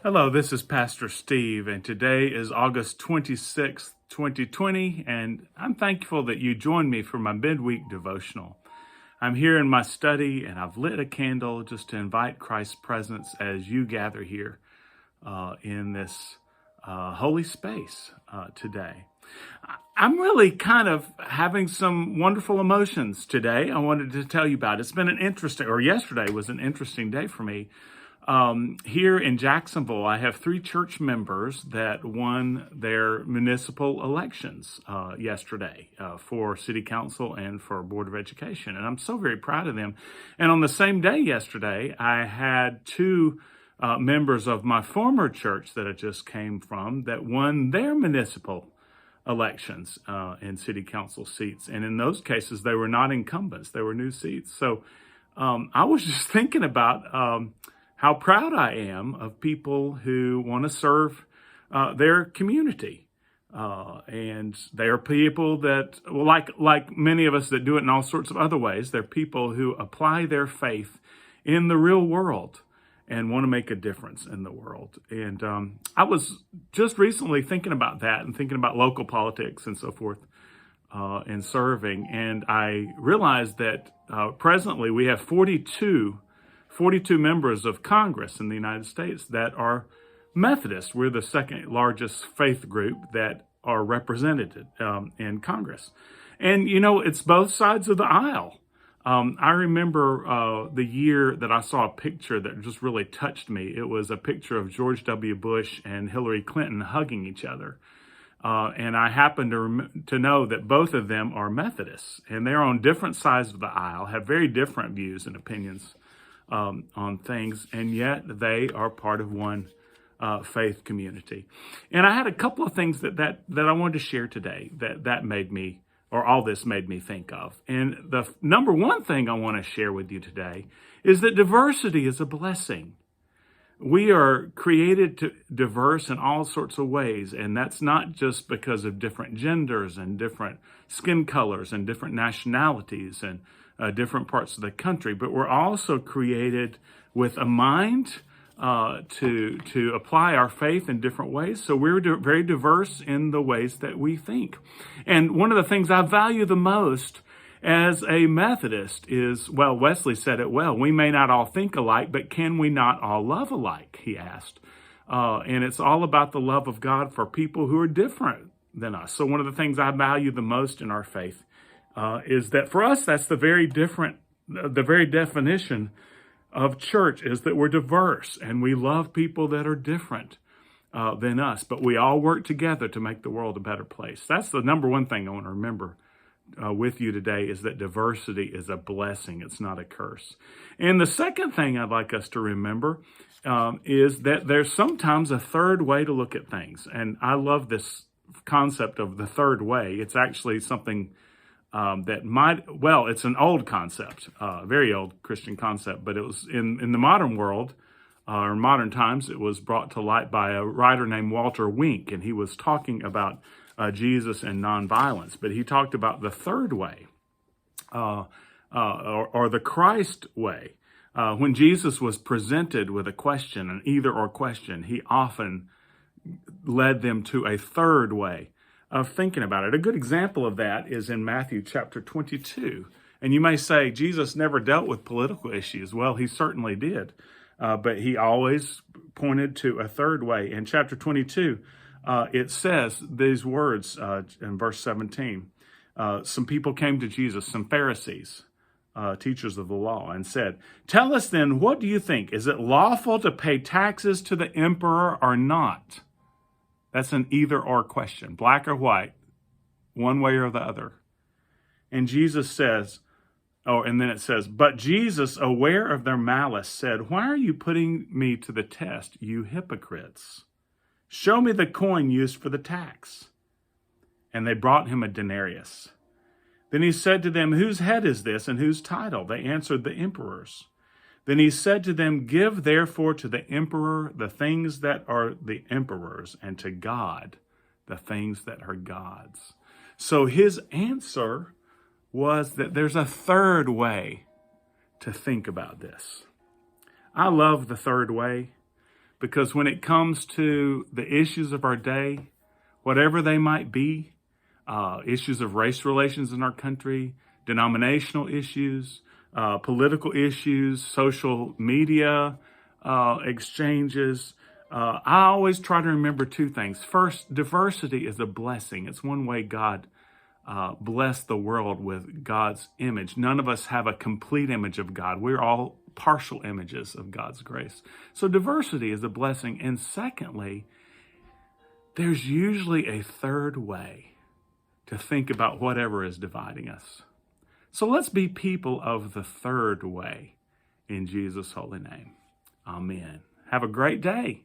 Hello, this is Pastor Steve, and today is August 26th, 2020, and I'm thankful that you joined me for my midweek devotional. I'm here in my study, and I've lit a candle just to invite Christ's presence as you gather here in this holy space today. I'm really kind of having some wonderful emotions today. I wanted to tell you about it. It's been yesterday was an interesting day for me. Here in Jacksonville, I have 3 church members that won their municipal elections yesterday for city council and for board of education. And I'm so very proud of them. And on the same day yesterday, I had 2 members of my former church that I just came from that won their municipal elections in city council seats. And in those cases, they were not incumbents. They were new seats. So I was just thinking about how proud I am of people who want to serve their community. And they are people that, well, like many of us that do it in all sorts of other ways, they're people who apply their faith in the real world and want to make a difference in the world. And I was just recently thinking about that and thinking about local politics and so forth and serving. And I realized that presently we have 42 members of Congress in the United States that are Methodist. We're the second largest faith group that are represented in Congress. And, you know, it's both sides of the aisle. I remember the year that I saw a picture that just really touched me. It was a picture of George W. Bush and Hillary Clinton hugging each other. And I happen to know that both of them are Methodists, and they're on different sides of the aisle, have very different views and opinions on things, and yet they are part of one faith community. And I had a couple of things that I wanted to share today that made me, or all this made me think of. And the number one thing I want to share with you today is that diversity is a blessing. We are created to diverse in all sorts of ways, and that's not just because of different genders and different skin colors and different nationalities and different parts of the country, but we're also created with a mind to apply our faith in different ways. So we're very diverse in the ways that we think. And one of the things I value the most as a Methodist is, well, Wesley said it well, we may not all think alike, but can we not all love alike, he asked. And it's all about the love of God for people who are different than us. So one of the things I value the most in our faith is that for us, that's the very definition of church, is that we're diverse and we love people that are different than us, but we all work together to make the world a better place. That's the number one thing I want to remember with you today, is that diversity is a blessing. It's not a curse. And the second thing I'd like us to remember is that there's sometimes a third way to look at things. And I love this concept of the third way. It's actually something it's an old concept, very old Christian concept, but it was in the modern world, or modern times, it was brought to light by a writer named Walter Wink, and he was talking about Jesus and nonviolence, but he talked about the third way, or the Christ way. When Jesus was presented with a question, an either-or question, he often led them to a third way of thinking about it. A good example of that is in Matthew chapter 22. And you may say, Jesus never dealt with political issues. Well, he certainly did. But he always pointed to a third way. In chapter 22, it says these words in verse 17. Some people came to Jesus, some Pharisees, teachers of the law, and said, "Tell us then, what do you think? Is it lawful to pay taxes to the emperor or not?" That's an either-or question, black or white, one way or the other. And Jesus says, and then it says, "But Jesus, aware of their malice, said, 'Why are you putting me to the test, you hypocrites? Show me the coin used for the tax.' And they brought him a denarius. Then he said to them, 'Whose head is this and whose title?' They answered, 'The emperor's.' Then he said to them, 'Give therefore to the emperor the things that are the emperor's, and to God the things that are God's.'" So his answer was that there's a third way to think about this. I love the third way Because when it comes to the issues of our day, whatever they might be, issues of race relations in our country, denominational issues, political issues, social media exchanges, I always try to remember two things. First, diversity is a blessing. It's one way God blessed the world with God's image. None of us have a complete image of God. We're all partial images of God's grace. So diversity is a blessing. And secondly, there's usually a third way to think about whatever is dividing us. So let's be people of the third way in Jesus' holy name. Amen. Have a great day.